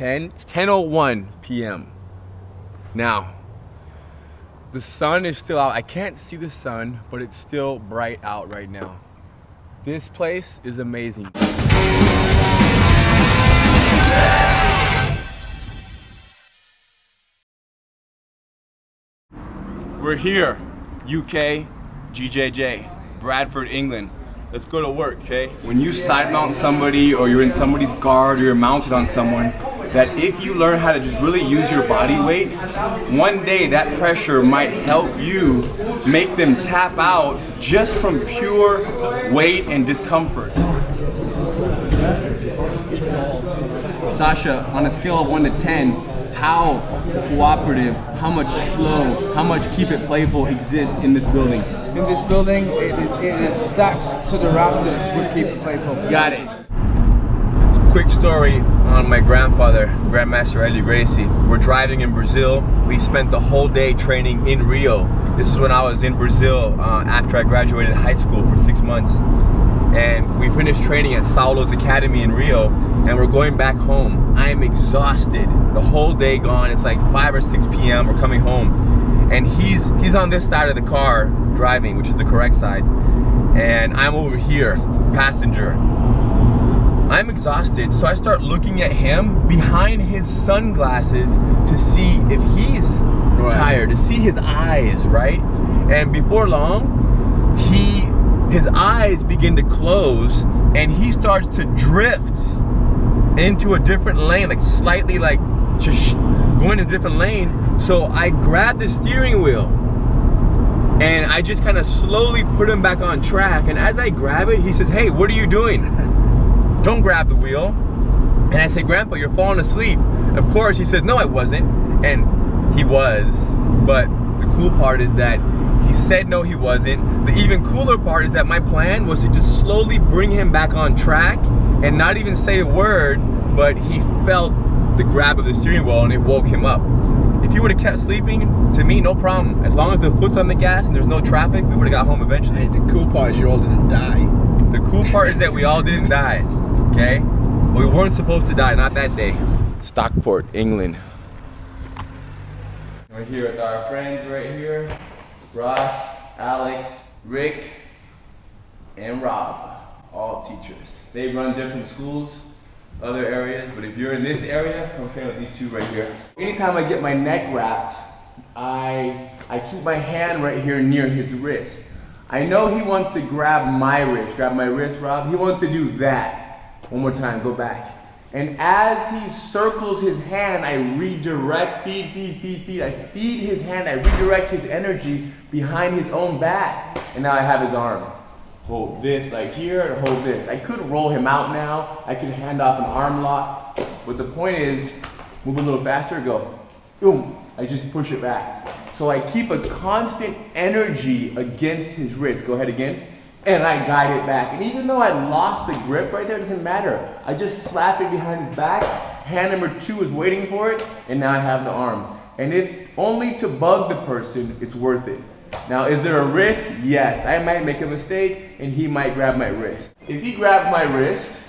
It's 10:01 p.m. Now, the sun is still out. I can't see the sun, but it's still bright out right now. This place is amazing. We're here, UK, GJJ, Bradford, England. Let's go to work, okay? When you side mount somebody or you're in somebody's guard or you're mounted on someone, that if you learn how to just really use your body weight, one day that pressure might help you make them tap out just from pure weight and discomfort. Sasha, on a scale of 1 to 10, how cooperative, how much flow, how much keep it playful exists in this building? In this building, it is stacked to the rafters with keep it playful. Got it. Quick story on my grandfather, Grandmaster Ed Gracie. We're driving in Brazil. We spent the whole day training in Rio. This is when I was in Brazil after I graduated high school for 6 months. And we finished training at Saulo's Academy in Rio, and we're going back home. I am exhausted. The whole day gone. It's like 5 or 6 p.m. We're coming home, and he's on this side of the car driving, which is the correct side, and I'm over here, passenger. I'm exhausted, so I start looking at him behind his sunglasses to see if he's tired, to see his eyes, right? And before long, his eyes begin to close and he starts to drift into a different lane, like slightly like just going in a different lane. So I grab the steering wheel and I just kind of slowly put him back on track. And as I grab it, he says, "Hey, what are you doing? Don't grab the wheel." And I say, "Grandpa, you're falling asleep." Of course, he says, "No, I wasn't." And he was, but the cool part is that he said no, he wasn't. The even cooler part is that my plan was to just slowly bring him back on track and not even say a word, but he felt the grab of the steering wheel and it woke him up. If he would have kept sleeping, to me, no problem. As long as the foot's on the gas and there's no traffic, we would have got home eventually. Hey, the cool part is you all didn't die. The cool part is that we all didn't die, okay? Well, we weren't supposed to die, not that day. Stockport, England. We're here with our friends right here. Ross, Alex, Rick, and Rob, all teachers. They run different schools, other areas, but if you're in this area, come train with these two right here. Anytime I get my neck wrapped, I keep my hand right here near his wrist. I know he wants to grab my wrist, Rob. He wants to do that. One more time, go back. And as he circles his hand, I redirect, feed. I feed his hand, I redirect his energy behind his own back. And now I have his arm. Hold this like here and hold this. I could roll him out now. I could hand off an arm lock. But the point is, move a little faster, go. Boom, I just push it back. So I keep a constant energy against his wrist. Go ahead again. And I guide it back. And even though I lost the grip right there, it doesn't matter. I just slap it behind his back. Hand number 2 is waiting for it, and now I have the arm. And if only to bug the person, it's worth it. Now, is there a risk? Yes. I might make a mistake, and he might grab my wrist. If he grabs my wrist,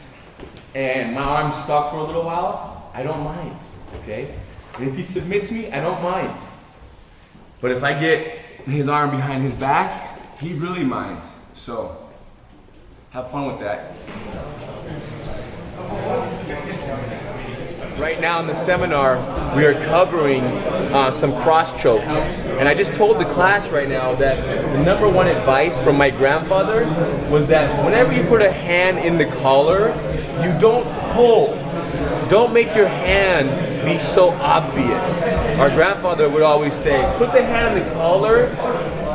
and my arm's stuck for a little while, I don't mind, okay? And if he submits me, I don't mind. But if I get his arm behind his back, he really minds. So, have fun with that. Right now in the seminar, we are covering some cross chokes. And I just told the class right now that the #1 advice from my grandfather was that whenever you put a hand in the collar, you don't pull. Don't make your hand be so obvious. Our grandfather would always say, put the hand in the collar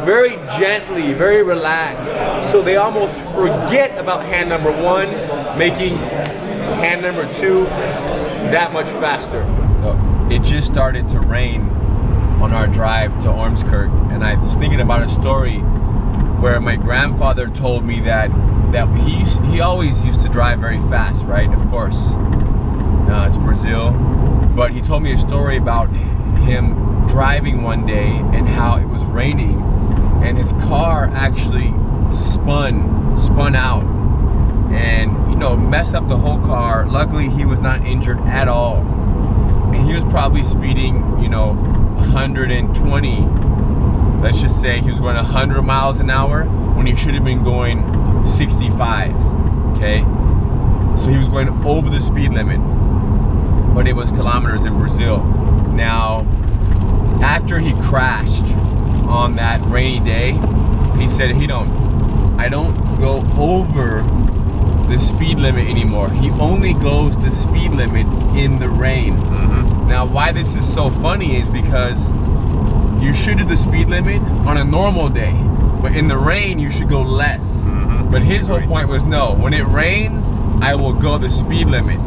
very gently, very relaxed, so they almost forget about hand number 1, making hand number 2 that much faster. So it just started to rain on our drive to Ormskirk, and I was thinking about a story where my grandfather told me that he always used to drive very fast, right? Of course, it's Brazil, but he told me a story about him driving one day and how it was raining and his car actually spun out and, you know, messed up the whole car. Luckily he was not injured at all, was probably speeding, you know, 120. Let's just say he was going 100 miles an hour when he should have been going 65, okay? So he was going over the speed limit, but it was kilometers in Brazil. Now, after he crashed on that rainy day, he said I don't go over the speed limit anymore. He only goes the speed limit in the rain. Now, why this is so funny is because you should do the speed limit on a normal day, but in the rain you should go less. But his whole point was, no, when it rains, I will go the speed limit.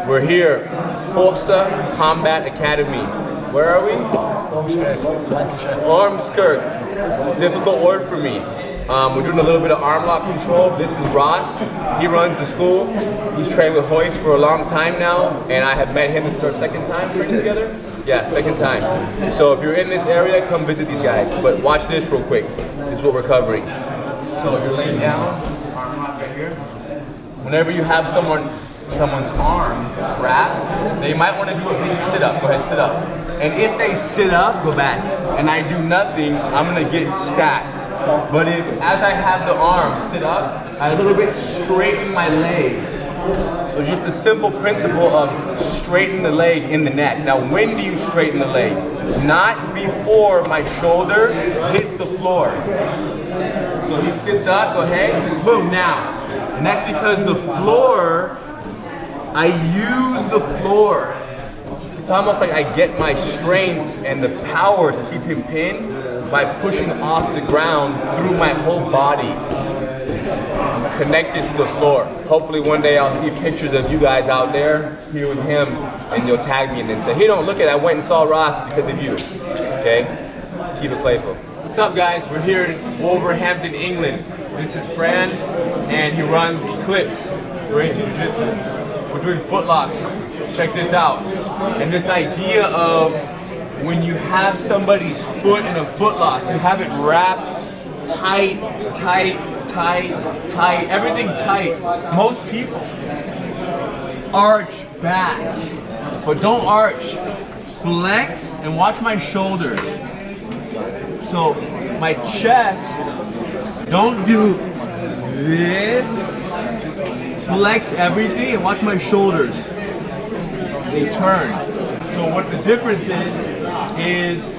We're here, Forza Combat Academy. Where are we? Ormskirk. It's a difficult word for me. We're doing a little bit of arm lock control. This is Ross. He runs the school. He's trained with Hoist for a long time now, and I have met him. This is our second time training together? Yeah, second time. So if you're in this area, come visit these guys. But watch this real quick. This is what we're covering. So you're laying down, arm lock right here. Whenever you have someone's arm wrapped, they might want to do a big sit up. Go ahead, sit up. And if they sit up, go back. And I do nothing, I'm gonna get stacked. But if, as I have the arm sit up, I a little bit straighten my leg. So just a simple principle of straighten the leg in the neck. Now, when do you straighten the leg? Not before my shoulder hits the floor. So he sits up, go ahead, boom, now. And that's because the floor, I use the floor. It's almost like I get my strength and the power to keep him pinned by pushing off the ground through my whole body. I'm connected to the floor. Hopefully one day I'll see pictures of you guys out there here with him, and you'll tag me and then say, hey, don't look at it, I went and saw Ross because of you. Okay? Keep it playful. What's up, guys? We're here in Wolverhampton, England. This is Fran, and he runs Eclipse Gracie Jiu-Jitsu. We're doing footlocks. Check this out. And this idea of when you have somebody's foot in a footlock, you have it wrapped tight, tight, tight, tight, everything tight. Most people arch back, but don't arch. Flex and watch my shoulders. So my chest, don't do this. Flex everything and watch my shoulders. They turn. So what the difference is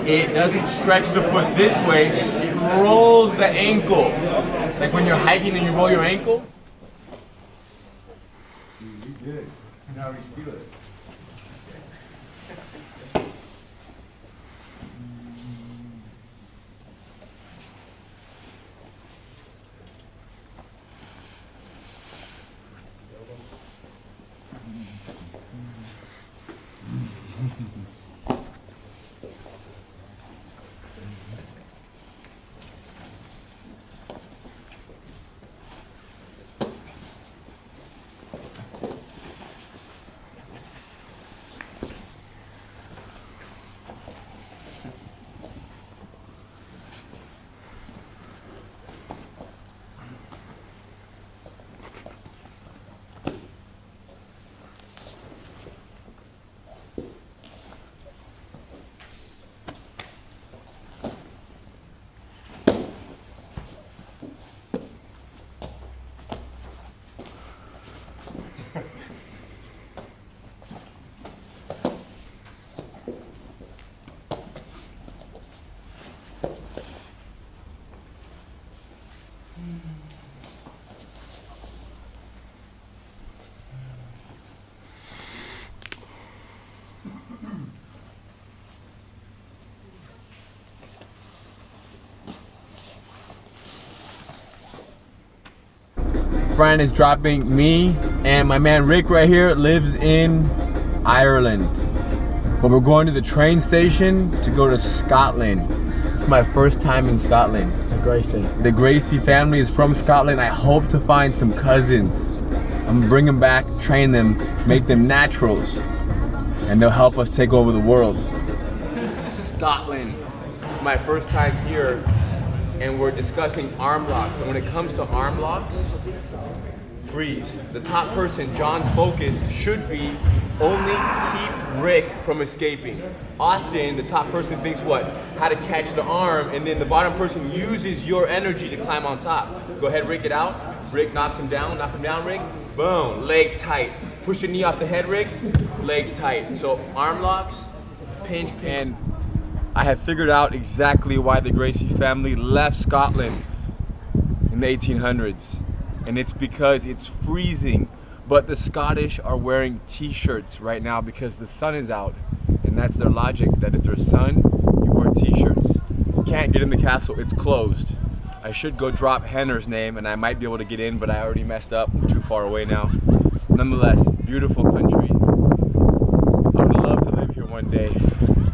it doesn't stretch the foot this way, it rolls the ankle. Like when you're hiking and you roll your ankle. You did. Now you feel it. Fran is dropping me, and my man Rick right here lives in Ireland. But we're going to the train station to go to Scotland. It's my first time in Scotland. The Gracie family is from Scotland. I hope to find some cousins. I'm gonna bring them back, train them, make them naturals, and they'll help us take over the world. Scotland. It's my first time here, and we're discussing arm locks. And when it comes to arm locks, freeze. The top person, John's focus should be only keep Rick from escaping. Often the top person thinks what? How to catch the arm, and then the bottom person uses your energy to climb on top. Go ahead, Rick, it out. Rick knocks him down, Rick. Boom, legs tight. Push your knee off the head, Rick. Legs tight. So arm locks, pinch. And I have figured out exactly why the Gracie family left Scotland in the 1800s. And it's because it's freezing. But the Scottish are wearing t-shirts right now because the sun is out. And that's their logic, that if there's sun, you wear t-shirts. Can't get in the castle, it's closed. I should go drop Henner's name and I might be able to get in, but I already messed up. I'm too far away now. Nonetheless, beautiful country. I would love to live here one day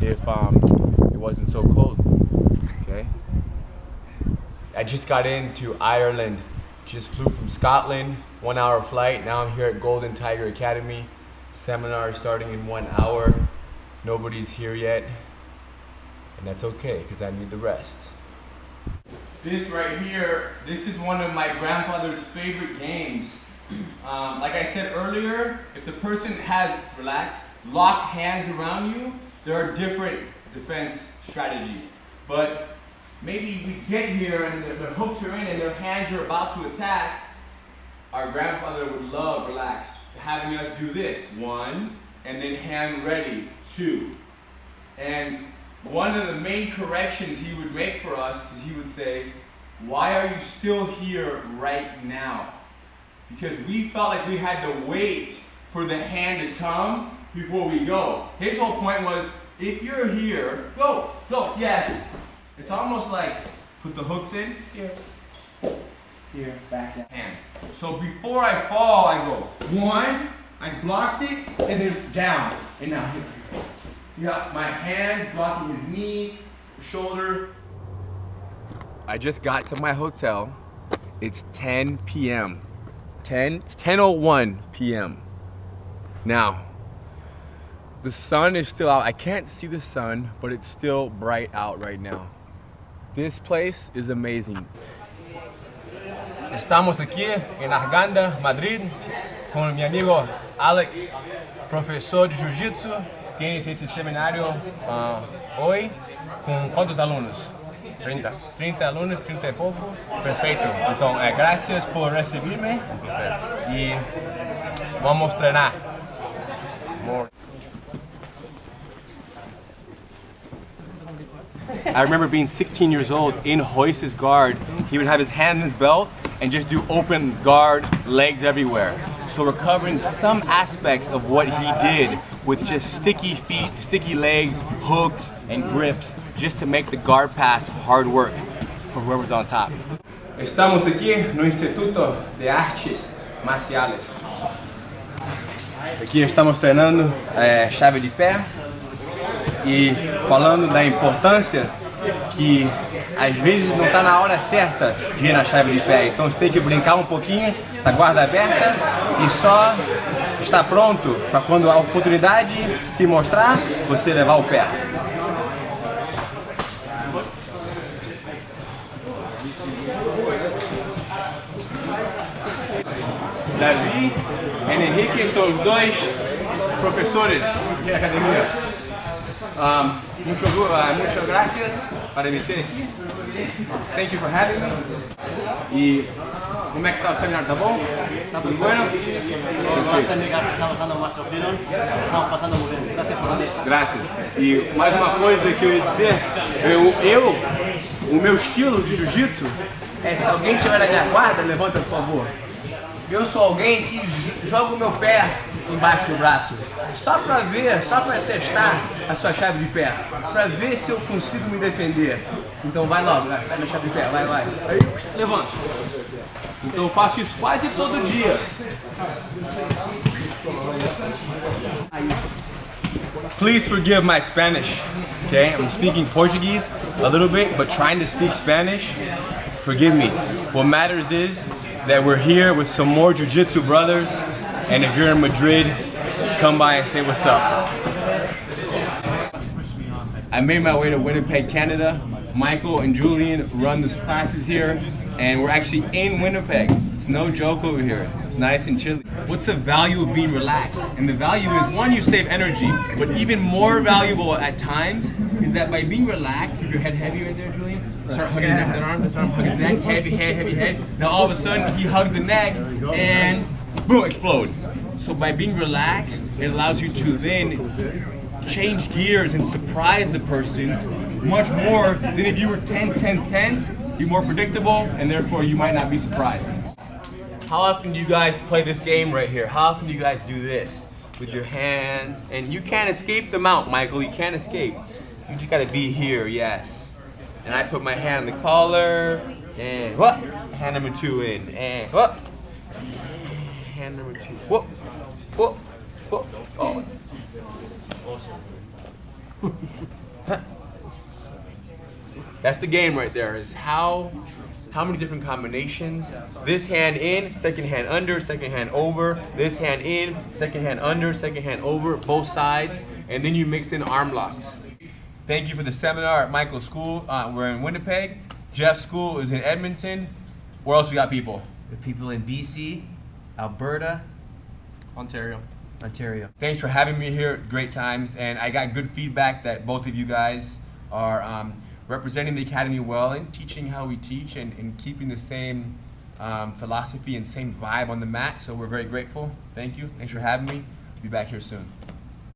if it wasn't so cold, okay? I just got into Ireland. Just flew from Scotland, 1 hour flight. Now I'm here at Golden Tiger Academy. Seminar is starting in 1 hour. Nobody's here yet. And that's okay, because I need the rest. This right here, this is one of my grandfather's favorite games. Like I said earlier, if the person has, relax, locked hands around you, there are different defense strategies. But maybe we get here and the hooks are in and their hands are about to attack. Our grandfather would love, relax, having us do this. 1, and then hand ready, 2. And one of the main corrections he would make for us is he would say, why are you still here right now? Because we felt like we had to wait for the hand to come before we go. His whole point was, if you're here, go, go, yes. It's almost like, put the hooks in, here, back down, hand. So before I fall, I go, 1, I blocked it, and then down, and now here. See how my hand's blocking his knee, shoulder. I just got to my hotel. It's 10 p.m. 10:01 p.m. Now, the sun is still out. I can't see the sun, but it's still bright out right now. This place is amazing. Estamos aquí en Arganda, Madrid, con mi amigo Alex, profesor de Jiu-Jitsu. Tienes esse seminário hoje com quantos alunos? 30. 30 alunos, 30 e pouco. Perfeito. Então, graças por receber-me e vamos treinar. I remember being 16 years old in Royce's guard. He would have his hand in his belt and just do open guard, legs everywhere. So we're covering some aspects of what he did with just sticky feet, sticky legs, hooks, and grips, just to make the guard pass hard work for whoever's on top. Estamos aqui no Instituto de Artes Marciales. Aqui estamos treinando chave de pé e falando da importância que às vezes não está na hora certa de ir na chave de pé. Então você tem que brincar um pouquinho, com a guarda aberta e só estar pronto para quando a oportunidade se mostrar, você levar o pé. Davi e Henrique são os dois professores de academia. Muchas gracias para me ter aqui. Thank you for having me. E como é que está o seminário? Tá bom? Está muy bueno. Todas las técnicas que estamos dando más surgieron. Estamos pasando muy bien. Gracias por venir. Graças. E mais uma coisa que eu ia dizer, o meu estilo de jiu-jitsu é, se alguém estiver na minha guarda, levanta por favor. Eu sou alguém que joga o meu pé embaixo do braço, só para ver, só para testar a sua chave de pé, para ver se eu consigo me defender. Então vai logo, vai na chave de pé, vai. Aí, levanto. Então eu faço isso quase todo dia. Please forgive my Spanish, okay? I'm speaking Portuguese a little bit, but trying to speak Spanish, forgive me. What matters is that we're here with some more Jiu-Jitsu brothers, and if you're in Madrid, come by and say what's up. I made my way to Winnipeg, Canada. Michael and Julian run these classes here, and we're actually in Winnipeg. It's no joke over here. It's nice and chilly. What's the value of being relaxed? And the value is, one, you save energy, but even more valuable at times is that by being relaxed, keep your head heavy right there, Julian. Start hugging that arm, hugging the neck, heavy head, heavy head. Now all of a sudden, he hugs the neck, and boom, explode. So by being relaxed, it allows you to then change gears and surprise the person much more than if you were tense, be more predictable, and therefore you might not be surprised. How often do you guys play this game right here? How often do you guys do this with your hands? And you can't escape the mount, Michael, you can't escape. You just gotta be here, yes. And I put my hand on the collar, and whoop, hand number 2 in, and whoop, hand number 2, whoop, whoop, whoop, oh. That's the game right there, is how many different combinations. This hand in, second hand under, second hand over. This hand in, second hand under, second hand over, both sides. And then you mix in arm locks. Thank you for the seminar at Michael's school. We're in Winnipeg. Jeff's school is in Edmonton. Where else we got people? The people in BC, Alberta, Ontario. Thanks for having me here. Great times. And I got good feedback that both of you guys are representing the Academy well and teaching how we teach and keeping the same philosophy and same vibe on the mat. So we're very grateful. Thank you. Thanks for having me. Be back here soon.